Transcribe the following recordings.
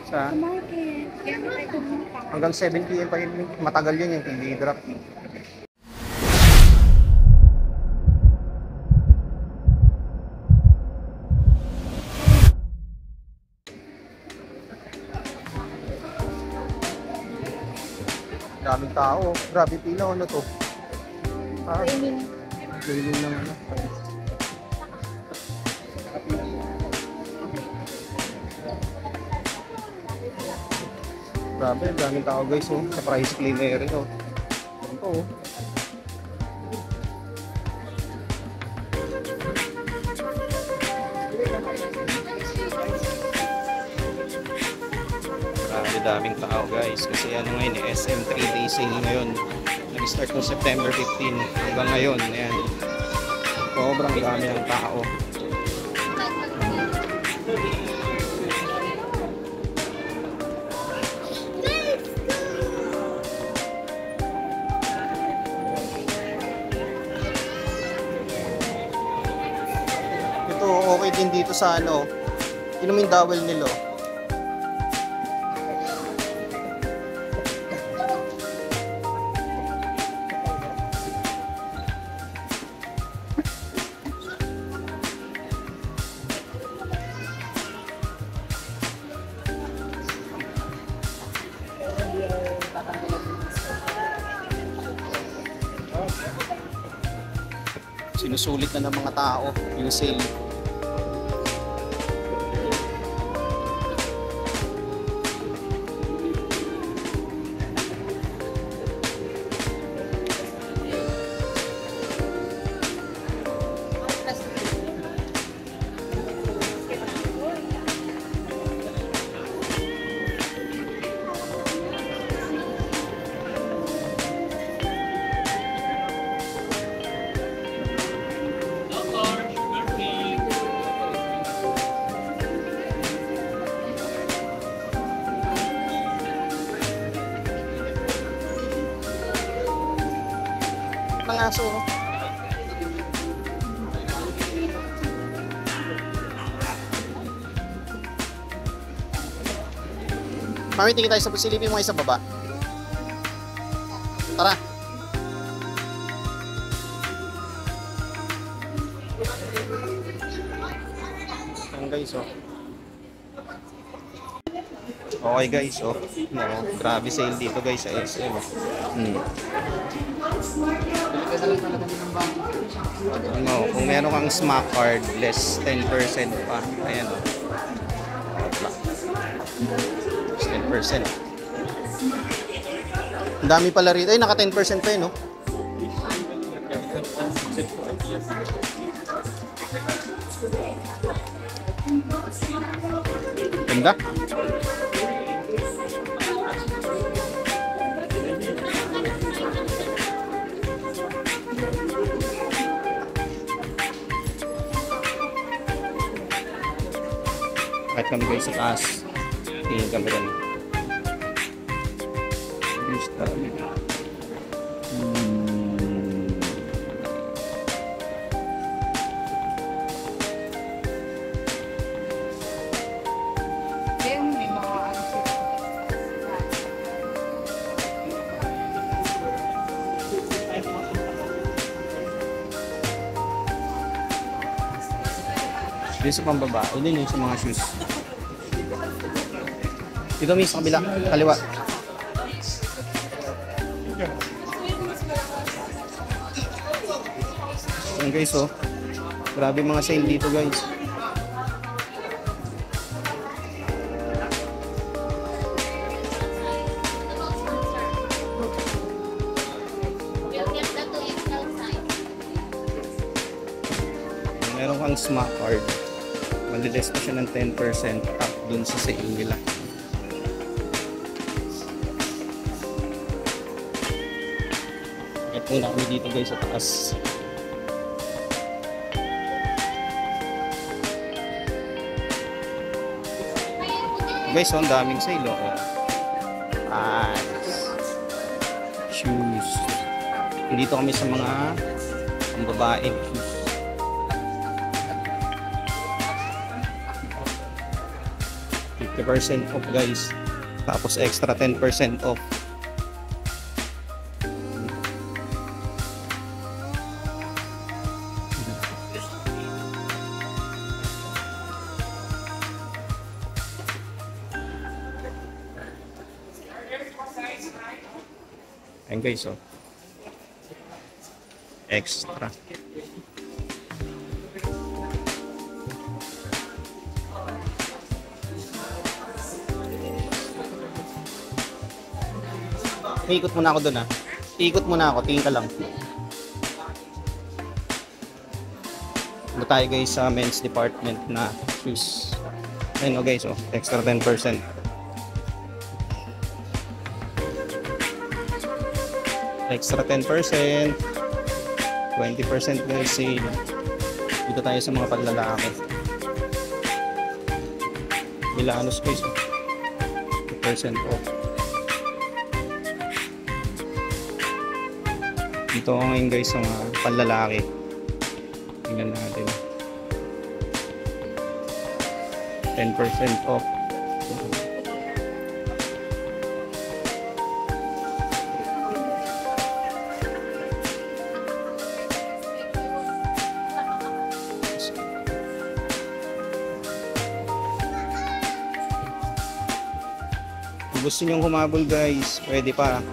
Sa market. Kaya na tayo pumunta. hanggang 7 PM pa yun. Matagal yun yung hindi drop. Daming tao. Grabe pila. Ano to? Training. Training ng ano. Grabe, daming tao guys. Oh. Sa price cleaner rin. Oh. Yan po. Oh. Grabe, daming tao guys. Kasi ano ngayon eh, SM 3 days sale ngayon. Nag-start ng September 15 hanggang ngayon. Ayan. Sobrang dami ng tao. Ito, okay din dito sa ano. Inumin dowel nila. Sinusulit na ng mga tao yung sale. Ng aso. Mami, tingin tayo sa silipin mo sa baba. Tara. Ayan guys, oh. Okay guys, oh. No, grabe sale dito guys sa SM. Ano, kung meron kang smack card, less 10% pa. Ayan o. Less 10%. Ang dami pala rito. Ay, naka 10% pa yun, no? Ganda. Kahit kami guys sa taas, tingin kami rin. Then, may mga ano sila. Dito sa pambabae, din yung sa mga shoes. Dito may sa kabila, kaliwa. Ayan guys, oh. Grabe mga sale dito guys. Meron kang smack card. Malilis pa siya ng 10% up dun sa sale nila. Ito na kami dito guys sa taas. Guys, oh, ang daming sale, oh. Shoes. Dito kami sa mga pambabaeng shoes. 50% off guys. Tapos extra 10% off. Ayan guys, oh. Extra. Ikot muna ako dun, ah. Ikot muna ako, tingin ka lang. Ito tayo guys sa men's department na shoes. Ayun, oh guys, oh. Extra 10%. Extra 10%. 20% guys sale. Dito tayo sa mga panlalaki. Milanos guys, oh. 10% off. Dito ako ngayon guys sa mga panlalaki. Tingnan natin. 10% off. Kung gusto nyong humabol guys, pwede pa.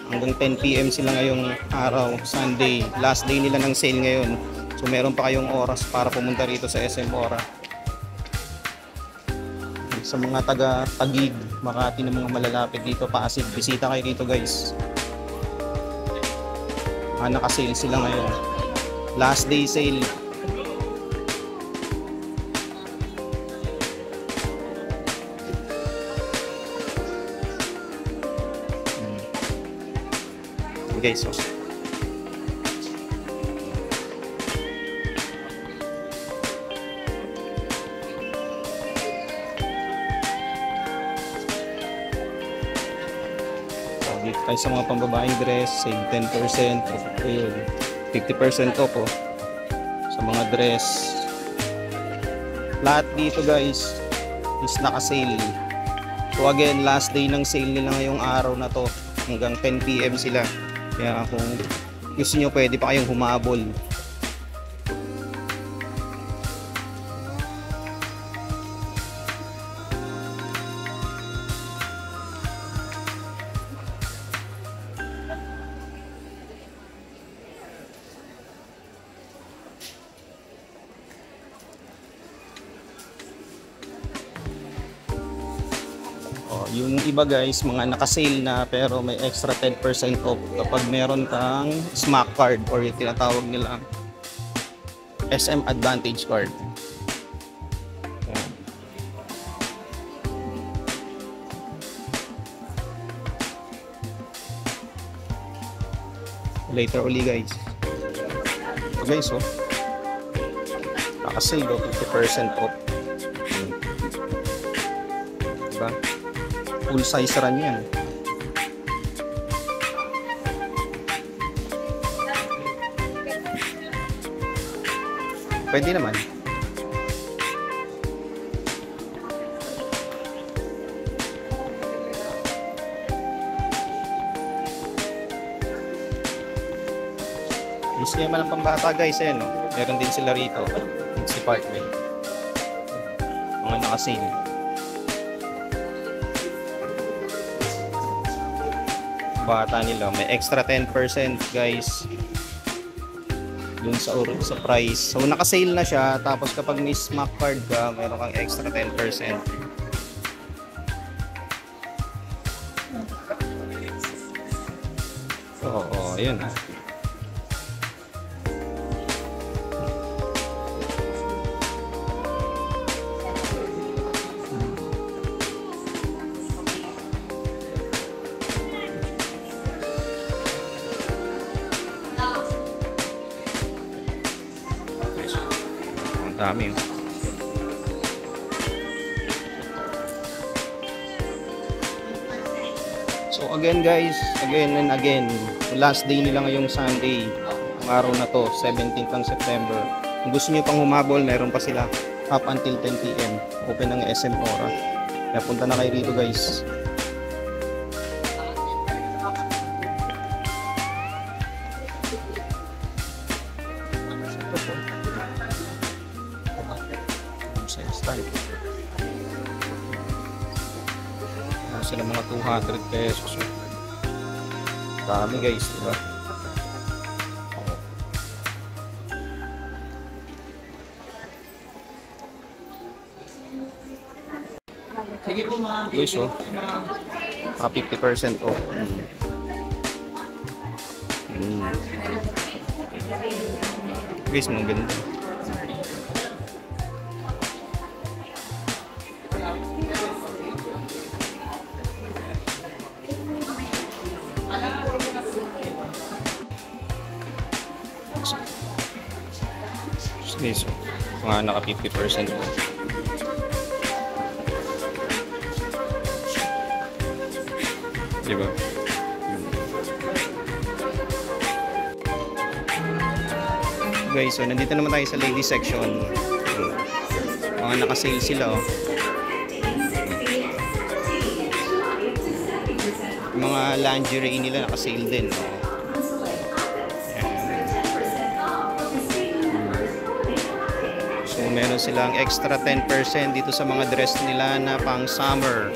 Hanggang 10 PM sila ngayong araw, Sunday. Last day nila ng sale ngayon. So meron pa kayong oras para pumunta rito sa SM Ora. Sa mga taga-Taguig, Makati na mga malalapit dito, Pasig, bisita kayo dito guys. Naka-sale sila ngayon. Last day sale. Guys, so dito tayo sa mga pambabaeng dress, save 10%, ayun, 50% off po sa mga dress. Lahat dito guys is naka-sale. So again, last day ng sale nila ngayong araw na to, hanggang 10 PM sila. Kaya kung gusto nyo, pwede pa kayong humabol. Yung iba guys, mga naka-sale na pero may extra 10% off kapag meron kang SMAC card or yung tinatawag nila SM Advantage card. Later uli guys. So guys, oh, naka-sale, oh, 50% off. Diba? Full size run yan. Pwede naman. Isya man ang pambata guys, eh, no? Meron din sila rito. It's department. Mga naka-sale. Bata nila, may extra 10% guys dun sa price. So naka-sale na siya, tapos kapag may SMAC card ka, meron kang extra 10%. Oo, ayun. Dami. So again guys, again and again, last day nila ngayong Sunday, ang araw na to, 17th ng September. Kung gusto niyo pang humabol, meron pa sila up until 10 PM. Open ng SM Ora. Kaya punta na kayo rito guys. Sales time. Ano sila mga 200 pesos. Dami guys, diba? Guys, oh. 50% off. Guys, mga ganda. Guys, oh. Mga naka 50% off. Diba? Guys, so nandito naman tayo sa ladies section. Mga naka-sale sila, oh. Mga lingerie nila naka-sale din, oh. So meron silang extra 10% dito sa mga dress nila na pang summer.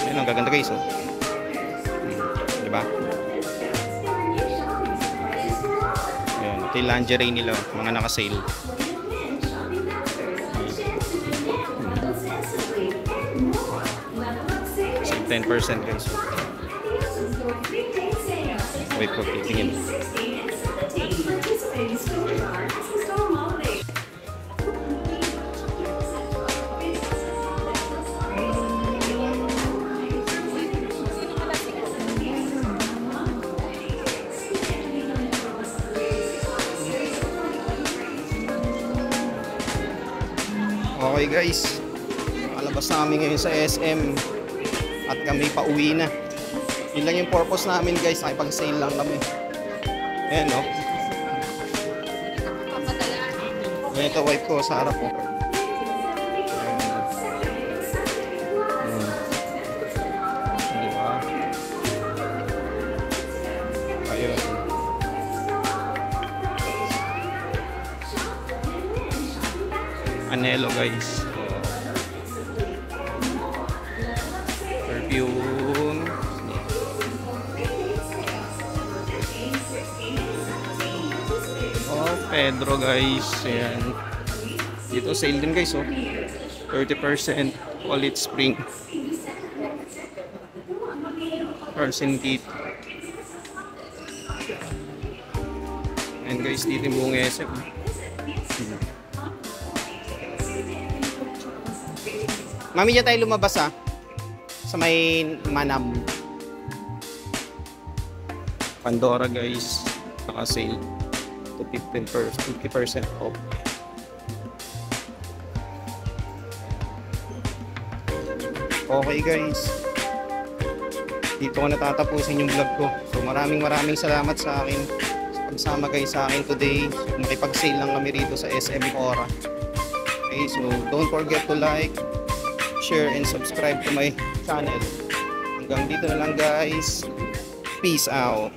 Ang gaganda guys, oh. Diba? Ayan, ito yung lingerie nila, mga naka-sale. So 10% guys. Wait ko, titingin. Okay guys, nakalabas na kami ngayon sa SM at kami pauwi na. Yun lang yung purpose namin guys, nakipag-sale lang kami. Ayan, no? Ayan, ito wife ko sa harap ko. Diba? Ayun. Anelo guys. Perfume. Oh, Pedro guys. Ayan. Dito sale din guys, oh. 30% all it spring. Person kit. And guys, dito yung buong SM. Mami, dyan tayo lumabas, ha? Sa may Manam. Pandora guys, naka-sale to 50% off. Okay guys, dito ko natatapusin yung vlog ko. So maraming salamat sa akin sa pagsama guys sa akin today. Makipag-sale lang kami rito sa SM Cora. Okay, so don't forget to like, share, and subscribe to my channel. Hanggang dito na lang guys. Peace out.